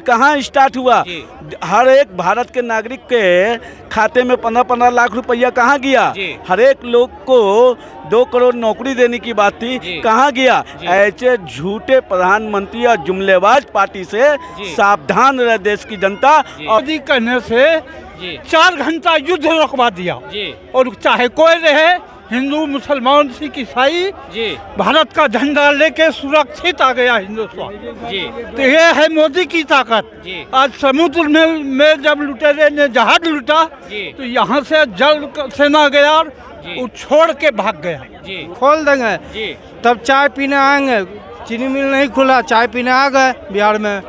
कहाँ स्टार्ट हुआ? हर एक भारत के नागरिक के खाते में 15-15 लाख रुपया कहाँ गया? हर एक लोग को 2 करोड़ नौकरी देने की बात थी, कहाँ गया? ऐसे झूठे प्रधानमंत्री और जुमलेबाज पार्टी से सावधान रहे देश की जनता। मोदी कहने से 4 घंटा युद्ध रोकवा दिया और चाहे कोई रहे, हिंदू मुसलमान सिख ईसाई, भारत का झंडा लेके सुरक्षित आ गया हिंदुस्तान। तो ये है मोदी की ताकत। आज समुद्र में जब लुटेरे ने जहाज लूटा तो यहाँ से जल सेना गया, वो छोड़ के भाग गया। खोल देंगे तब चाय पीने आएंगे, चीनी मिल नहीं खुला, चाय पीने आ गए बिहार में।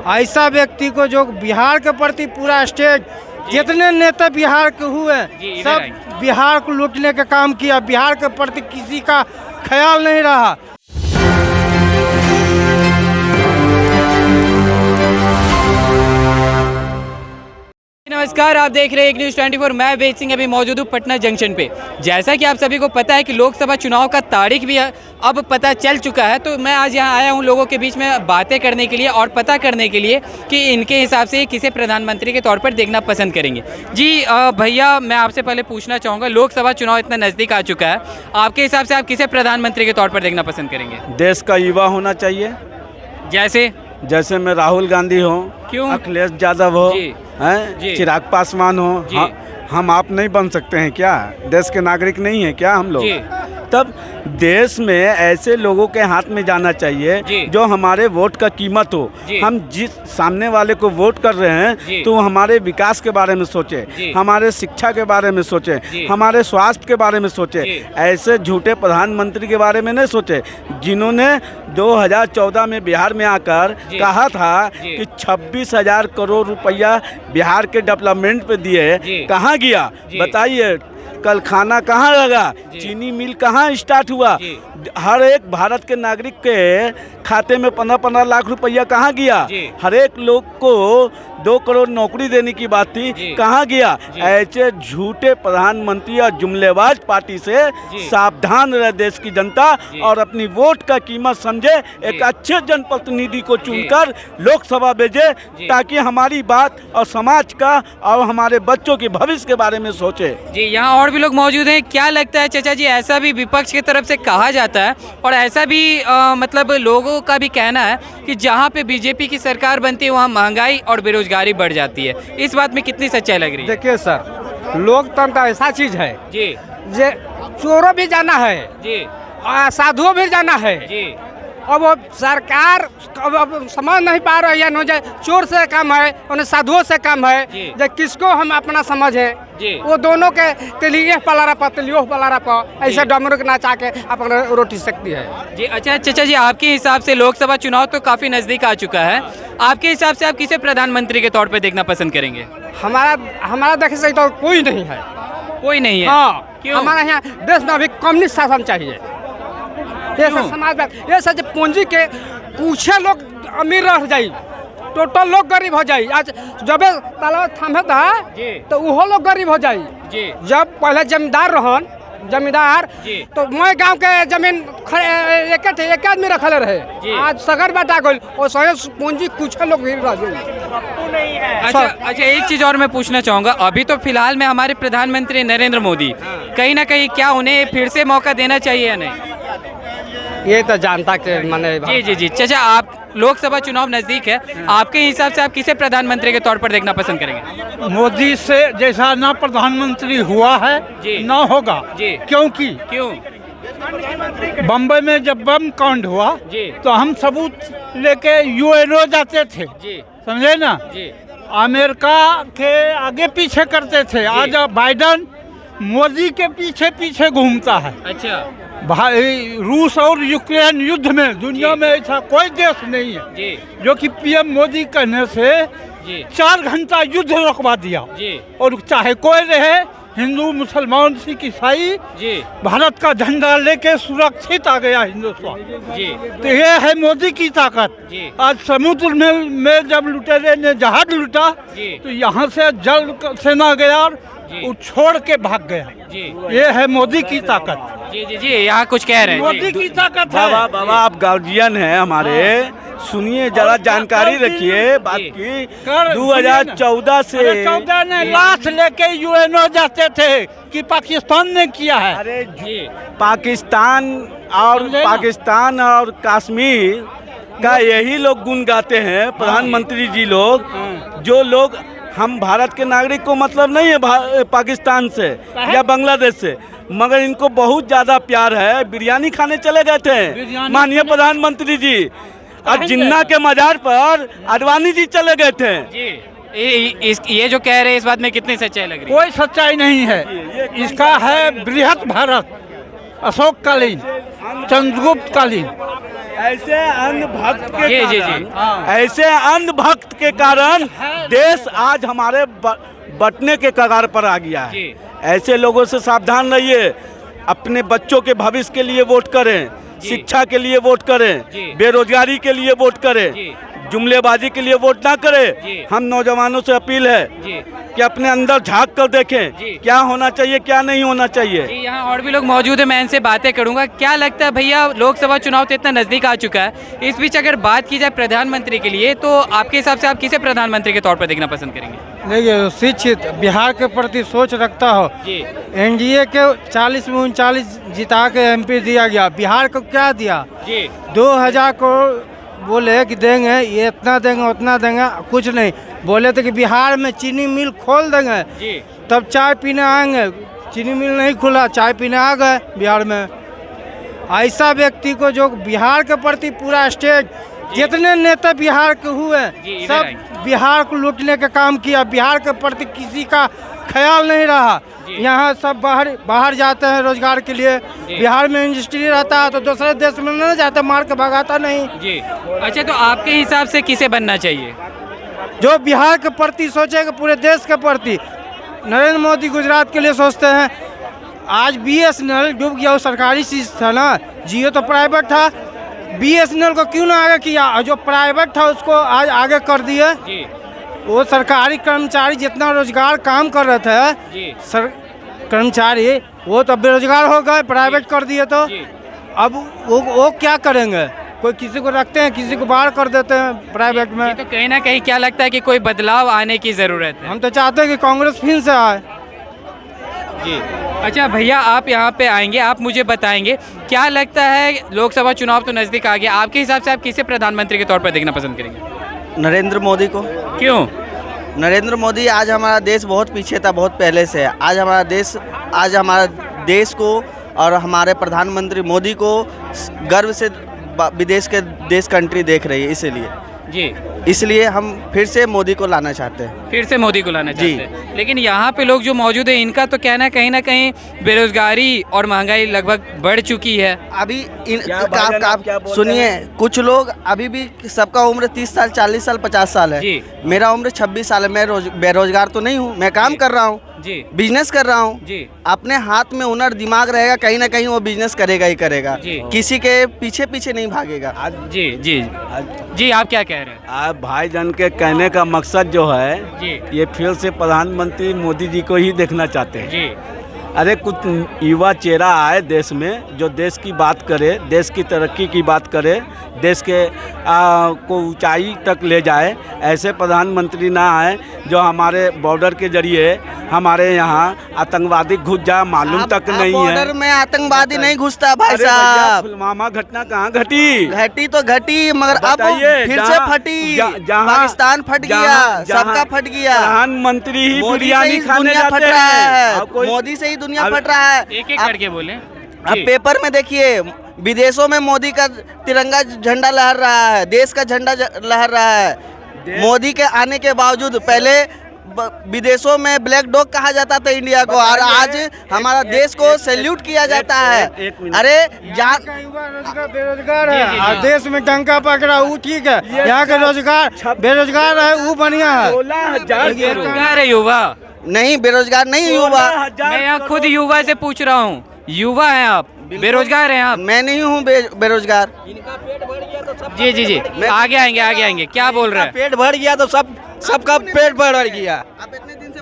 ऐसा व्यक्ति को जो बिहार के प्रति पूरा स्टेट, जितने नेता बिहार के हुए सब बिहार को लूटने का काम किया, बिहार के प्रति किसी का ख्याल नहीं रहा। नमस्कार, आप देख रहे हैं एक न्यूज़ 24। मैं वेद सिंह अभी मौजूद हूँ पटना जंक्शन पे। जैसा कि आप सभी को पता है कि लोकसभा चुनाव का तारीख भी अब पता चल चुका है, तो मैं आज यहाँ आया हूँ लोगों के बीच में बातें करने के लिए और पता करने के लिए कि इनके हिसाब से किसे प्रधानमंत्री के तौर पर देखना पसंद करेंगे। जी भैया, मैं आपसे पहले पूछना चाहूँगा, लोकसभा चुनाव इतना नज़दीक आ चुका है, आपके हिसाब से आप किसे प्रधानमंत्री के तौर पर देखना पसंद करेंगे? देश का युवा होना चाहिए। जैसे मैं राहुल गांधी हो, क्यों? अखिलेश यादव हो, हैं, चिराग पासवान हो। हम आप नहीं बन सकते हैं क्या? देश के नागरिक नहीं है क्या हम लोग? तब देश में ऐसे लोगों के हाथ में जाना चाहिए जो हमारे वोट का कीमत हो। हम जिस सामने वाले को वोट कर रहे हैं तो हमारे विकास के बारे में सोचे, हमारे शिक्षा के बारे में सोचे, हमारे स्वास्थ्य के बारे में सोचे। ऐसे झूठे प्रधानमंत्री के बारे में नहीं सोचे जिन्होंने 2014 में बिहार में आकर कहा था कि 26,000 करोड़ रुपया बिहार के डेवलपमेंट पे दिए। कहाँ गया बताइए? कल खाना कहाँ लगा? चीनी मिल कहाँ स्टार्ट हुआ? हर एक भारत के नागरिक के खाते में 15-15 लाख रुपया कहाँ गया? हर एक लोग को 2 करोड़ नौकरी देने की बात थी, कहाँ गया? ऐसे झूठे प्रधानमंत्री और जुमलेबाज पार्टी से सावधान रहे देश की जनता और अपनी वोट का कीमत समझे। एक अच्छे जनप्रतिनिधि को चुनकर लोकसभा भेजे ताकि हमारी बात और समाज का और हमारे बच्चों के भविष्य के बारे में सोचे। जी, यहाँ और भी लोग मौजूद हैं। क्या लगता है चाचा जी, ऐसा भी विपक्ष की तरफ से कहा जाता है और ऐसा भी मतलब लोगों का भी कहना है कि जहाँ पे बीजेपी की सरकार बनती है वहाँ महंगाई और बेरोजगारी बढ़ जाती है, इस बात में कितनी सच्चाई लग रही है? देखिए सर, लोकतंत्र ऐसा चीज है जी, जे चोरों भी जाना है जी, साधुओं भी जाना है जी। अब सरकार अब समझ नहीं पा रही है, न चोर से कम है उन्हें साधुओं से कम है, जो किसको हम अपना समझे वो दोनों के तेलिए पलारा पर तेलियो पलारा पर ऐसे डमरू के नचा के अपना रोटी सकती है जी। अच्छा चाचा जी, आपके हिसाब से लोकसभा चुनाव तो काफ़ी नज़दीक आ चुका है, आपके हिसाब से आप किसे प्रधानमंत्री के तौर पे देखना पसंद करेंगे? हमारा देखे से तो कोई नहीं है। कोई नहीं है? हाँ, क्यों? हमारे यहाँ देश में अभी कम्युनिस्ट शासन चाहिए। ये सब समाज में ये सब पूंजी के कुछ लोग अमीर रह जाये, टोटल लोग गरीब हो जाये। आज जब तालाब थमे था तो वो लोग गरीब हो जाये। जब पहले जमींदार रहन तो मैं गांव के जमीन एक आदमी रखले रहे, आज सगर बाटा गई और सही पूंजी कुछ लोग भी रह जाये। अच्छा, एक चीज़ और मैं पूछना चाहूँगा, अभी तो फिलहाल में हमारे प्रधानमंत्री नरेंद्र मोदी, कहीं ना कहीं क्या उन्हें फिर से मौका देना चाहिए या नहीं? ये तो जानता के माने। जी चाचा, आप लोकसभा चुनाव नजदीक है, आपके हिसाब से आप किसे प्रधानमंत्री के तौर पर देखना पसंद करेंगे? मोदी से जैसा ना प्रधानमंत्री हुआ है ना होगा। क्यों? बम्बई में जब बम कांड हुआ तो हम सबूत लेके यूएनओ जाते थे, समझे ना? अमेरिका के आगे पीछे करते थे। आज बाइडन मोदी के पीछे पीछे घूमता है। अच्छा भाई, रूस और यूक्रेन युद्ध में दुनिया में ऐसा कोई देश नहीं है जो कि पीएम मोदी कहने से 4 घंटा युद्ध रोकवा दिया और चाहे कोई रहे, हिंदू मुसलमान सिख ईसाई, भारत का झंडा लेके सुरक्षित आ गया हिंदुस्तान। तो ये है मोदी की ताकत। आज समुद्र में जब लुटेरे ने जहाज लूटा तो यहाँ से जल सेना गया, वो छोड़ के भाग गया। ये है मोदी की ताकत। जी, यहाँ कुछ कह रहे हैं। मोदी की ताकत है। बाबा आप गार्जियन हैं हमारे, सुनिए जरा जानकारी रखिए बात की। 2014 से 14 ने लाश लेके यूएनओ जाते थे कि पाकिस्तान ने किया है। अरे पाकिस्तान और कश्मीर का यही लोग गुण गाते हैं प्रधानमंत्री जी लोग। जो लोग हम भारत के नागरिक को मतलब नहीं है पाकिस्तान से या बांग्लादेश से, मगर इनको बहुत ज़्यादा प्यार है। बिरयानी खाने चले गए थे माननीय प्रधानमंत्री जी, और जिन्ना के मजार पर आडवाणी जी चले गए थे। ये जो कह रहे हैं इस बात में कितनी सच्चाई लग रही है? कोई सच्चाई नहीं है। इसका है बृहत भारत, अशोक कालीन, चंद्रगुप्त कालीन। ऐसे अंधभक्त के ऐसे अंधभक्त के कारण देश आज हमारे बटने के कगार पर आ गया है। ऐसे लोगों से सावधान रहिए। अपने बच्चों के भविष्य के लिए वोट करें, शिक्षा के लिए वोट करें, बेरोजगारी के लिए वोट करें, जुमलेबाजी के लिए वोट ना करें। हम नौजवानों से अपील है कि अपने अंदर झांक कर देखें क्या होना चाहिए क्या नहीं होना चाहिए। यहाँ और भी लोग मौजूद है, मैं इनसे बातें करूंगा। क्या लगता है भैया, लोकसभा चुनाव तो इतना नजदीक आ चुका है, इस बीच अगर बात की जाए प्रधानमंत्री के लिए, तो आपके हिसाब से आप किसे प्रधानमंत्री के तौर पर देखना पसंद करेंगे? देखिए, शिक्षित, बिहार के प्रति सोच रखता हो। एनडीए के 40 में 39 जिता के एमपी दिया गया, बिहार को क्या दिया? 2000 करोड़ बोले कि देंगे, ये इतना देंगे उतना देंगे, कुछ नहीं। बोले थे कि बिहार में चीनी मिल खोल देंगे तब चाय पीने आएंगे, चीनी मिल नहीं खुला, चाय पीने आ गए बिहार में। ऐसा व्यक्ति को जो बिहार के प्रति पूरा स्टेट, जितने नेता बिहार के हुए सब बिहार को लूटने का काम किया, बिहार के प्रति किसी का ख्याल नहीं रहा। यहाँ सब बाहर जाते हैं रोजगार के लिए, बिहार में इंडस्ट्री रहता है तो दूसरे देश में नहीं जाते, मार के भगाता नहीं। जी अच्छा, तो आपके हिसाब से किसे बनना चाहिए? जो बिहार के प्रति सोचेगा, पूरे देश के प्रति। नरेंद्र मोदी गुजरात के लिए सोचते हैं। आज BSNL डूब गया, वो सरकारी चीज था ना, जियो तो प्राइवेट था। BSNL को क्यों ना आगे किया? जो प्राइवेट था उसको आज आगे कर दिए। वो सरकारी कर्मचारी जितना रोजगार काम कर रहे थे कर्मचारी, वो तो बेरोजगार हो गए, प्राइवेट कर दिए। तो अब वो क्या करेंगे? कोई किसी को रखते हैं, किसी को बाहर कर देते हैं प्राइवेट में। तो कहीं ना कहीं क्या लगता है कि कोई बदलाव आने की ज़रूरत है? हम तो चाहते हैं कि कांग्रेस फिर से आए। जी अच्छा भैया, आप यहाँ पे आएंगे, आप मुझे बताएंगे क्या लगता है, लोकसभा चुनाव तो नज़दीक आ गया, आपके हिसाब से आप किसे प्रधानमंत्री के तौर पर देखना पसंद करेंगे? नरेंद्र मोदी को। क्यों? नरेंद्र मोदी, आज हमारा देश बहुत पीछे था, बहुत पहले से है। आज हमारा देश को और हमारे प्रधानमंत्री मोदी को गर्व से विदेश के देश कंट्री देख रही है। इसलिए हम फिर से मोदी को लाना चाहते हैं। फिर से मोदी को लाना चाहते हैं। लेकिन यहाँ पे लोग जो मौजूद है, इनका तो कहना है कहीं ना कहीं बेरोजगारी और महंगाई लगभग बढ़ चुकी है। अभी सुनिए, कुछ लोग अभी भी, सबका उम्र 30 साल 40 साल 50 साल है। मेरा उम्र 26 साल है। मैं बेरोजगार तो नहीं हूँ, मैं काम कर रहा हूँ, बिजनेस कर रहा हूँ। अपने हाथ में हुनर दिमाग रहेगा, कहीं ना कहीं वो बिजनेस करेगा ही करेगा, किसी के पीछे नहीं भागेगा। जी आप क्या कह रहे हैं? आप भाईजान के कहने का मकसद जो है, ये फिर से प्रधानमंत्री मोदी जी को ही देखना चाहते हैं। अरे कुछ युवा चेहरा आए देश में, जो देश की बात करे, देश की तरक्की की बात करे, देश के को ऊंचाई तक ले जाए। ऐसे प्रधानमंत्री ना आए जो हमारे बॉर्डर के जरिए हमारे यहाँ आतंकवादी घुस जाए, मालूम तक नहीं है। बॉर्डर में आतंकवादी नहीं घुसता भाई साहब। पुलवामा घटना कहाँ घटी? तो घटी, मगर अब फिर से फटी। पाकिस्तान फट गया, सबका फट गया। प्रधानमंत्री ही बिरयानी खाने जाते हैं। मोदी से ही दुनिया फट रहा है। एक करके बोले। अब पेपर में देखिए, विदेशों में मोदी का तिरंगा झंडा लहर रहा है, देश का झंडा लहर रहा है। मोदी के आने के बावजूद पहले विदेशों में ब्लैक डॉग कहा जाता था इंडिया को, और आज हमारा देश को सैल्यूट किया जाता है। अरे जहाँ बेरोजगार है, देश में डंका पकड़ा वो ठीक है, यहाँ के बेरोजगार है वो बढ़िया है। बेरोजगार है युवा नहीं, बेरोजगार नहीं युवा। मैं यहाँ खुद युवा से पूछ रहा हूँ, युवा हैं आप, बेरोजगार हैं आप? मैं नहीं हूँ बेरोजगार। जी आगे आएंगे। क्या बोल रहे हैं? पेट भर गया तो सबका पेट भर गया। आप इतने दिन से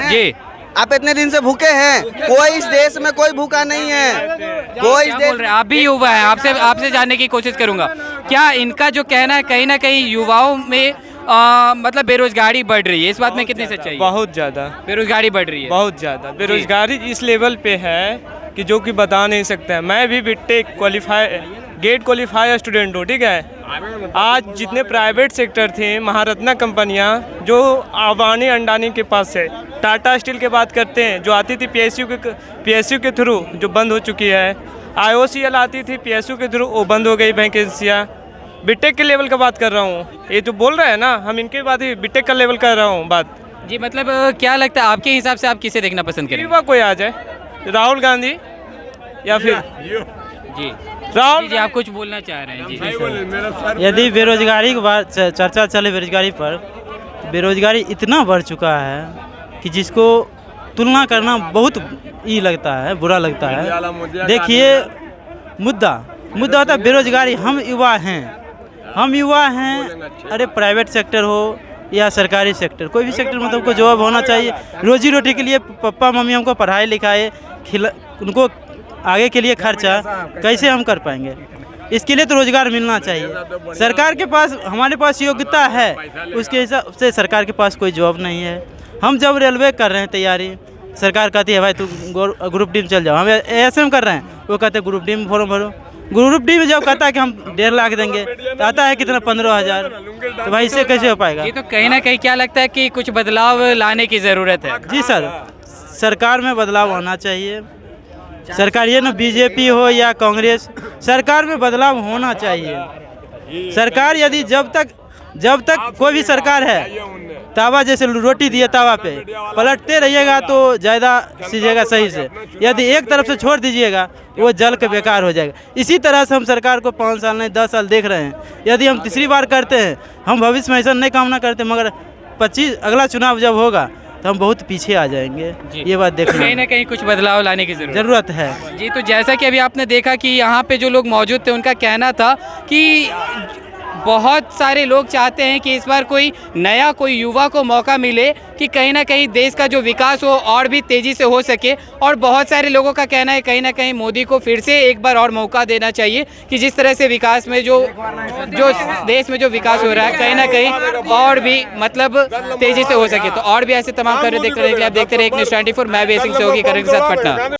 जी आप इतने दिन से भूखे हैं? कोई इस देश में कोई भूखा नहीं है। कोई इस क्या बोल रहे हैं? आप भी युवा हैं, आपसे जानने की कोशिश करूंगा। क्या इनका जो कहना है कहीं ना कहीं युवाओं में मतलब बेरोजगारी बढ़ रही है, इस बात में कितनी सच्चाई है? बहुत ज़्यादा बेरोजगारी बढ़ रही है, बहुत ज़्यादा बेरोजगारी इस लेवल पे है कि जो कि बता नहीं सकते हैं। मैं भी बीटेक गेट क्वालिफाई स्टूडेंट हूँ, ठीक है। आज जितने प्राइवेट सेक्टर थे, महारत्ना कंपनियाँ जो अबानी अंडानी के पास है, टाटा स्टील की बात करते हैं, जो आती थी पीएसयू के थ्रू, जो बंद हो चुकी है। IOCL आती थी पीएसयू के थ्रू, वो बंद हो गई वैकेंसियाँ। बीटेक के लेवल का बात कर रहा हूँ, ये जो बोल रहे हैं ना, हम इनके बात ही बीटेक का लेवल कर रहा हूँ बात। जी मतलब क्या लगता है आपके हिसाब से आप किसे देखना पसंद करेंगे? युवा कोई आ जाए, राहुल गांधी या फिर जी राहुल जी, आप कुछ बोलना चाह रहे हैं? जी यदि बेरोजगारी की बात चर्चा चले बेरोजगारी पर, बेरोजगारी इतना बढ़ चुका है कि जिसको तुलना करना बहुत ही लगता है, बुरा लगता है। देखिए मुद्दा होता है बेरोजगारी। हम युवा हैं, अरे प्राइवेट सेक्टर हो या सरकारी सेक्टर, कोई भी सेक्टर में तुमको जॉब होना चाहिए। रोजी रोटी के लिए पापा मम्मी हमको पढ़ाई लिखाए, उनको आगे के लिए खर्चा कैसे हम कर पाएंगे? इसके लिए तो रोज़गार मिलना चाहिए। सरकार के पास, हमारे पास योग्यता है, उसके हिसाब से सरकार के पास कोई जॉब नहीं है। हम जब रेलवे कर रहे हैं तैयारी, सरकार कहती है भाई तू ग्रुप डी में चल जाओ। हम ऐसे हम कर रहे हैं, वो कहते हैं ग्रुप डी में फॉर्म भरो। ग्रुप डी में जब कहता है कि हम 1.5 लाख देंगे, तो आता है कितना 15,000। तो भाई इससे कैसे हो पाएगा? ये तो कहीं ना कहीं क्या लगता है कि कुछ बदलाव लाने की ज़रूरत है? जी सर, सरकार में बदलाव होना चाहिए। सरकार ये ना बीजेपी हो या कांग्रेस, सरकार में बदलाव होना चाहिए। सरकार यदि जब तक कोई भी सरकार है, तावा जैसे रोटी दिए तावा पे पलटते रहिएगा तो ज़्यादा सीझेगा सही से। यदि एक तरफ से छोड़ दीजिएगा वो जल के बेकार हो जाएगा। इसी तरह से हम सरकार को 5 साल नहीं 10 साल देख रहे हैं। यदि हम तीसरी बार करते हैं, हम भविष्य में ऐसा नहीं कामना करते, मगर 25 अगला चुनाव जब होगा तो हम बहुत पीछे आ जाएंगे। ये बात देखना, कहीं ना कहीं कुछ बदलाव लाने की ज़रूरत है। जी तो जैसा कि अभी आपने देखा कि यहाँ पे जो लोग मौजूद थे, उनका कहना था कि बहुत सारे लोग चाहते हैं कि इस बार कोई नया, कोई युवा को मौका मिले कि कहीं ना कहीं देश का जो विकास हो और भी तेज़ी से हो सके। और बहुत सारे लोगों का कहना है कहीं ना कहीं मोदी को फिर से एक बार और मौका देना चाहिए कि जिस तरह से विकास में जो देश में जो विकास हो रहा है, कहीं ना कहीं और भी मतलब तेज़ी से हो सके। तो और भी ऐसे तमाम खबरें देखते रहे, आप देखते रहे एक न्यूज़ 24। मैं बेसिंग से होगी करेंगे साथ पटना।